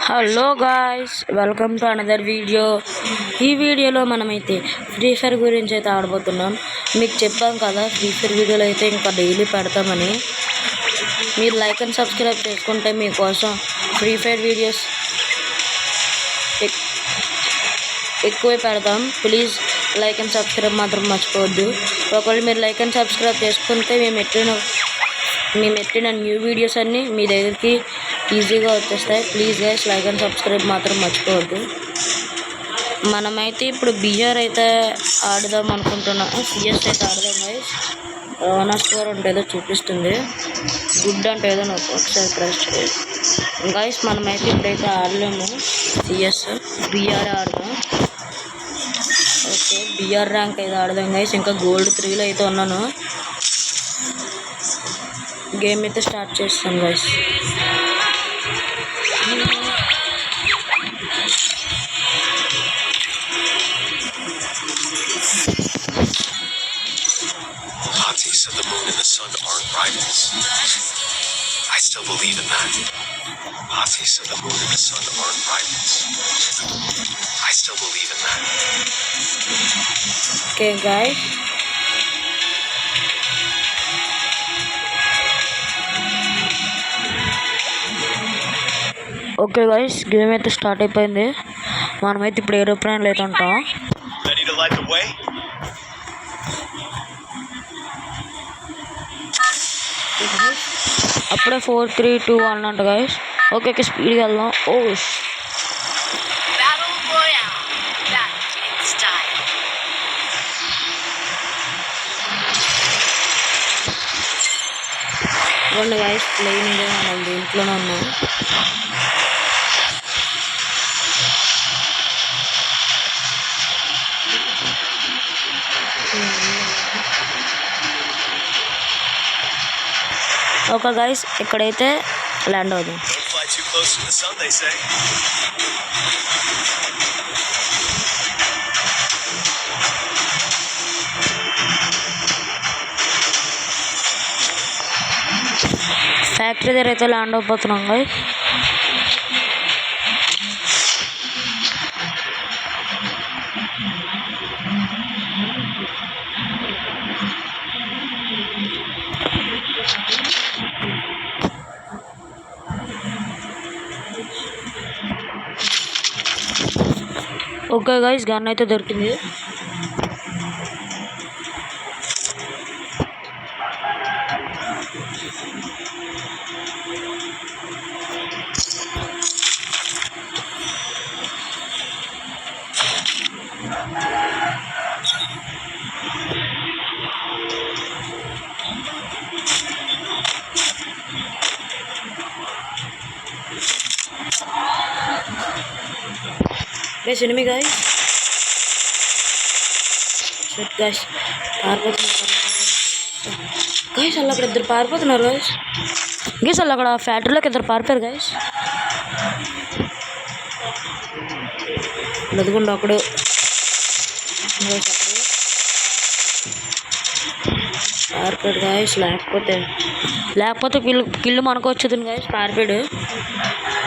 Hello guys, welcome to another video. ఈ వీడియోలో మనమైతే ఫ్రీ ఫైర్ గురించి అయితే ఆడబోతున్నాం. మీకు చెప్పాం కదా, ఫ్రీ ఫైర్ వీడియోలు అయితే ఇంకా డైలీ పెడతామని. మీరు లైక్ అండ్ సబ్స్క్రైబ్ చేసుకుంటే మీకోసం ఫ్రీ ఫైర్ వీడియోస్ ఎక్కువే పెడతాం. ప్లీజ్ లైక్ అండ్ సబ్స్క్రైబ్ మాత్రం మర్చిపోవద్దు. ఒకవేళ మీరు లైక్ అండ్ సబ్స్క్రైబ్ చేసుకుంటే మేము పెట్టిన న్యూ వీడియోస్ అన్నీ మీ దగ్గరికి ఈజీగా వచ్చేస్తాయి. Please guys, like and subscribe మాత్రం మర్చిపోవద్దు. మనమైతే ఇప్పుడు బిఆర్ అయితే ఆడదాం అనుకుంటున్నాం. సిఎస్ అయితే ఆడదాం గైస్. రవాణా స్కోర్ అంటే ఏదో చూపిస్తుంది, గుడ్ అంటే ఏదో ఒకసారి ప్రెస్ చేయాలి గైస్. మనమైతే ఇప్పుడైతే ఆడలేము సిఎస్, బిఆర్ ఆడదాం. ఓకే, బిఆర్ ర్యాంక్ అయితే ఆడదాం గైస్. ఇంకా గోల్డ్ 3లో అయితే ఉన్నాను. గేమ్ అయితే స్టార్ట్ చేస్తాం guys. So the moon and the sun aren't rivals. I still believe in that. Ati said the moon and the sun aren't rivals. I still believe in that. Okay guys, game అయితే start అయిపోయింది. మనమైతే ఇప్పుడు ఏరోప్లేన్లో అయితే ఉంటాం. Ready to light the way? అప్పుడే 4, 3, 2, 1 అంట guys. Okay, స్పీడ్గా వెళ్దాం. ఇవ్వండి గైస్, ప్లేన్ మనం దీంట్లోనే ఉన్నాం. ఓకే గైస్, ఇక్కడైతే ల్యాండ్ అవుతుంది. ఫ్యాక్టరీ దగ్గర అయితే ల్యాండ్ అయిపోతున్నాం గైస్. ఓకే గైస్, గన్ అయితే దొరికింది. Guys, enemy guys. గైస్ పారిపోతున్నారు గైస్. అలా అక్కడ ఇద్దరు పారిపోతున్నారు గైస్. గైస్ అలా అక్కడ ఫ్యాక్టరీలోకి ఇద్దరు పారిపోయారు గైస్. అదిగోండి అప్పుడు పారిపోయాడు గైస్. లేకపోతే కిల్లు మనకు వచ్చేది గైస్. పారిపోయాడు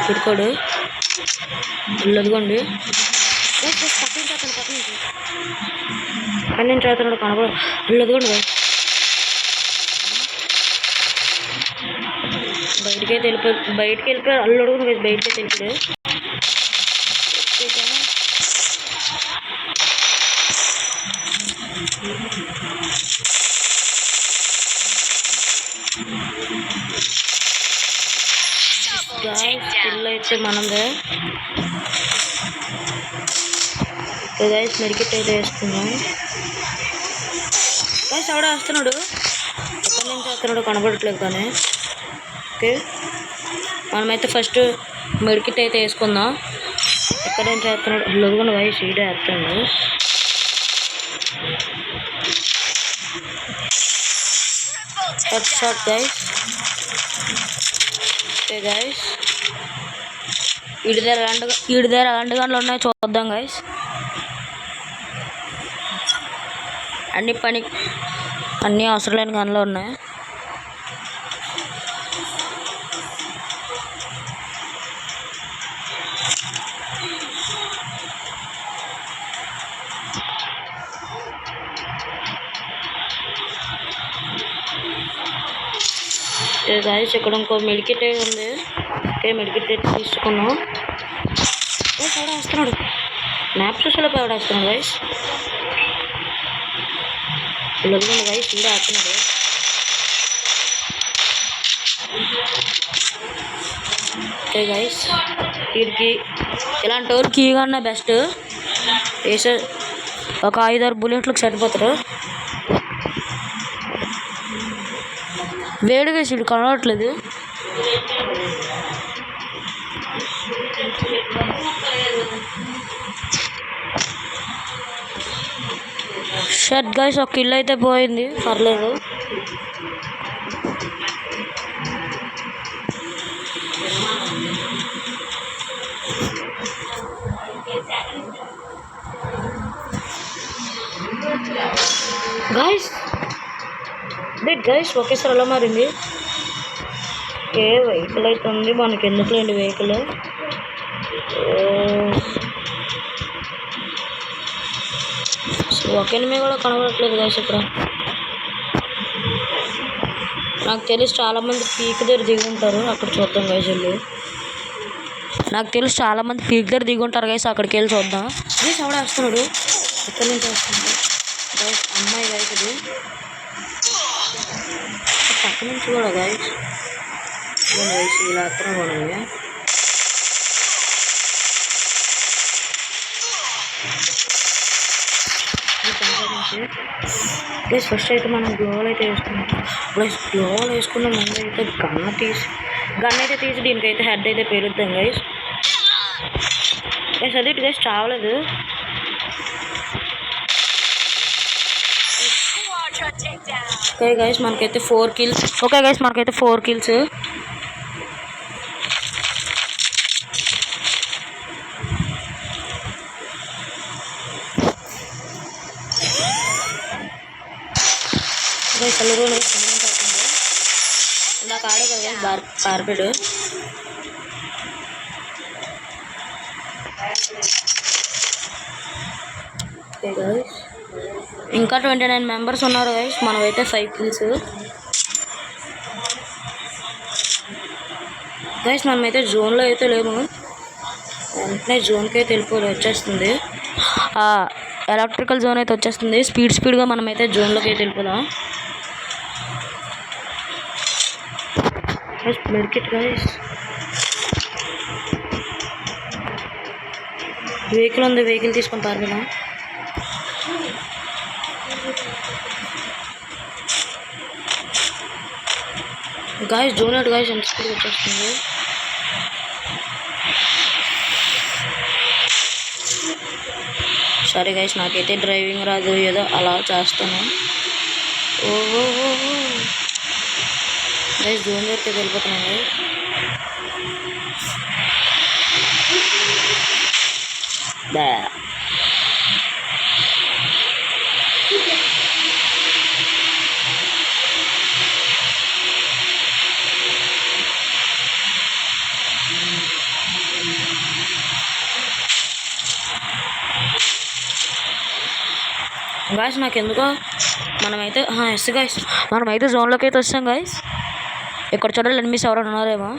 తిరుకోడు. అదిగోండి పక్కన చేస్తున్నాడు కనపడు. అదిగోండి గైస్, బయటకైతే వెళ్ళిపోయాడు. అల్లుడుగుండు గైస్, బయటకైతే వెళ్ళిపోయాడు. కిల్ అయితే మనదే గైస్. మెడికెట్ అయితే వేసుకున్నాం గైస్. ఆవిడ వస్తున్నాడు, ఎక్కడి నుంచి వస్తున్నాడు కనబడట్లేదు కానీ. ఓకే, మనమైతే ఫస్ట్ మెడికెట్ అయితే వేసుకుందాం. ఎక్కడి నుంచి వేస్తున్నాడు లొదుగుండు గైస్. ఈడే వేస్తున్నాడు. Head shot guys. Okay guys, వీడి దగ్గర రెండు గన్లు ఉన్నాయి, చూద్దాం గైస్. అన్నీ అవసరం లేని గన్లు ఉన్నాయి. ఓకే గాయస్ ఇక్కడ ఇంకో మెడికిట్ అయితే ఉంది. ఓకే మెడికిట్ అయితే తీసుకున్నాం. ఎవడేస్తున్నాడు మ్యాప్ చూసేలా ఎవడేస్తున్నాడు గాయస్. ఇల్లుంది గాయస్ వీడు ఆడుతున్నాడు. ఓకే గాయస్ వీడికి ఇలాంటి వాళ్ళకి కన్నా బెస్ట్ వేసే ఒక 5-6 బుల్లెట్లకు సరిపోతారు. వేడిగా వీడు కనవట్లేదు. షట్ గాయస్ ఒక కిల్ అయితే పోయింది, పర్లేదు. గాయస్ వెయిట్ గాయస్ ఒకేసారి ఎలా మారింది. ఏ వెహికల్ అయితే ఉంది, మనకి ఎందుకు లేండి వెహికల్. ఒక ఎనిమిది కూడా కనబడట్లేదు గాయస్ ఇక్కడ. నాకు తెలిసి చాలామంది పీక్ దగ్గర దిగి ఉంటారు, అక్కడ చూద్దాం గాయస్ వెళ్ళి. నాకు తెలిసి చాలామంది పీక్ దగ్గర దిగి ఉంటారు గాయస్, అక్కడికి వెళ్ళి చూద్దాం. గాయస్ ఎవడ వస్తున్నాడు, ఎక్కడి నుంచి వస్తున్నాడు గాయస్, అమ్మాయి గాయస్ ఇది పక్క నుంచి కూడా గాయస్. గాయస్ ఇలా అత్తరం కూడా ప్లస్ ఫస్ట్ అయితే మనం గ్లోవల్ అయితే వేసుకున్నాం. ప్లస్ గ్లోవల్ వేసుకున్న ముందు అయితే గన్ అయితే తీసి దీనికైతే హెడ్ అయితే పేరుద్దాం గైస్. గైస్ అది గైస్ చావలేదు. ఓకే గైస్ మనకైతే 4 kills. ఓకే గైస్ మనకైతే 4 kills. కలరు నాకు ఆడే కదా కార్పెట్. ఇంకా 29 మెంబర్స్ ఉన్నారు గైస్, మనమైతే 5 kills గైస్. మనమైతే జోన్లో అయితే లేము, వెంటనే జోన్కి అయితే వచ్చేస్తుంది. ఎలక్ట్రికల్ జోన్ అయితే వచ్చేస్తుంది. స్పీడ్గా మనమైతే జోన్లోకి అయితే వెళ్ళిపోదాం. మెడికిట్ గైస్, వెహికల్ ఉంది, వెహికల్ తీసుకొని పారిపోదాం. గాయస్ జోన్ అవుట్ గాయస్, ఎంత స్పీడ్ వచ్చేస్తుంది. సరే గైస్ నాకైతే డ్రైవింగ్ రాదు, ఏదో అలా చేస్తాను. ఓహో గైస్ జోన్ వరకు వెళ్ళిపోతున్నాను గైస్. గాయస్ నాకెందుకో మనమైతే ఎస్ గాయస్ మనమైతే జోన్లోకి అయితే వస్తాం గాయస్. ఇక్కడ చూడాలి ఎనిమిస్ ఎవరైనా ఉన్నారేమో.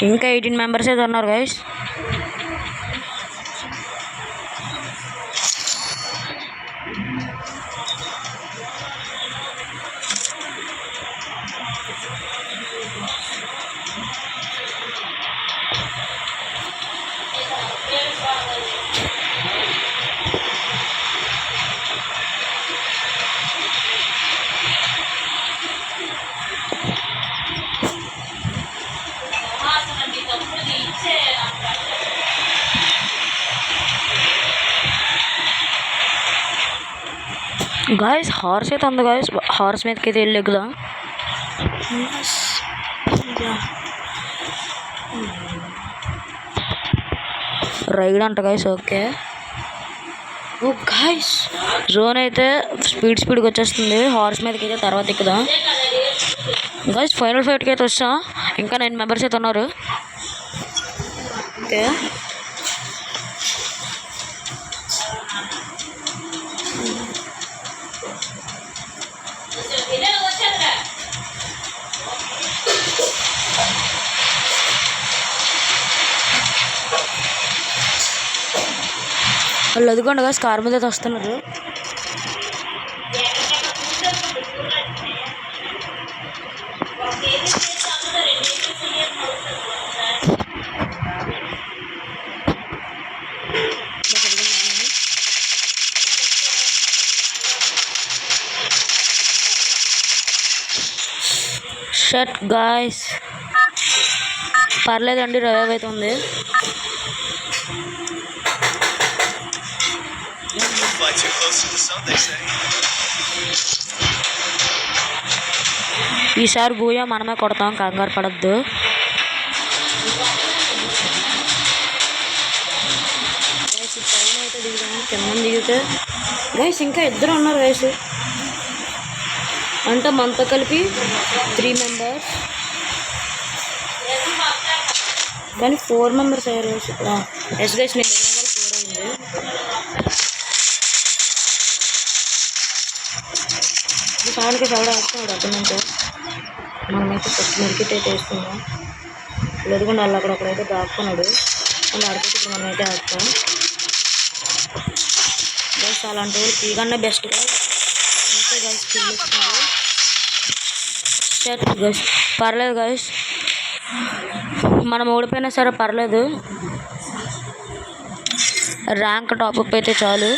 ఇంకా 18 మెంబర్స్ అయితే ఉన్నారు గాయస్. గాయస్ హార్స్ అయితే ఉంది గాయస్, హార్స్ మీదకి అయితే వెళ్ళి ఎక్కుదాం. రైడ్ అంట గాయస్. ఓకే ఓ గాయస్ జోన్ అయితే స్పీడ్గా వచ్చేస్తుంది. హార్స్ మీదకి అయితే తర్వాత ఎక్కుదాం. గైస్ ఫైనల్ ఫైట్కి అయితే వచ్చాం. ఇంకా 9 మెంబర్స్ అయితే ఉన్నారు. ఓకే వాళ్ళు అదిగోండి గైస్ కార్ మీద అయితే వస్తున్నారు. షట్ గాయ్స్ పర్లేదండి, రివైవ్ అయితే ఉంది. Fly too close to the sun, they say. ఈసారి భూయా మనమే కొడతాం, కంగారు పడద్దు. గైస్ పైన అయితే దిగుతాం, కింద దిగితే గైస్ ఇంకా ఇద్దరు ఉన్నారు గైస్. అంటే మనతో కలిపి 3 మెంబర్స్, కానీ 4 మెంబర్స్ అయ్యారు గైస్ ఇక్కడ. ఎస్ గైస్ నేను దిగిన వాళ్ళు 4 అయింది. సార్కి సౌడ వేస్తున్నాడు అక్కడ నుంచి. మనమైతే ఫస్ట్ మెరికెట్ అయితే వేసుకున్నాం. ఎదుగుండా వాళ్ళు అక్కడైతే దాక్కున్నాడు. అండ్ అడిగితే ఇప్పుడు మనమైతే వేస్తాం. గైస్ అలాంటి వాళ్ళు తీగన్నా బెస్ట్గా ఇంకా గైస్ కిల్ ఇస్తున్నారు. షట్ గైస్ పర్లేదు గైస్, మనం ఓడిపోయినా సరే పర్లేదు, ర్యాంక్ టాప్అప్ అయితే చాలు.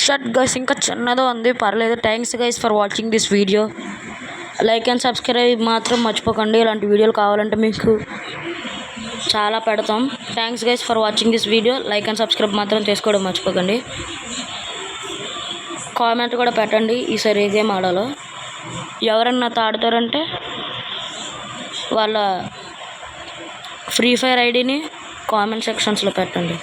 షట్ గైస్ ఇంకా చిన్నదో ఉంది, పర్లేదు. Thanks guys for watching this video. Like and subscribe మాత్రం మర్చిపోకండి. ఇలాంటి వీడియోలు కావాలంటే మీకు చాలా పెడతాం. Thanks guys for watching this video. Like and subscribe మాత్రం చేసుకోవడం మర్చిపోకండి. కామెంట్ కూడా పెట్టండి ఈసారి ఏ గేమ్ ఆడాలో. ఎవరన్నా నాతో ఆడతారంటే వాళ్ళ ఫ్రీ ఫైర్ ఐడిని కామెంట్ సెక్షన్స్లో పెట్టండి.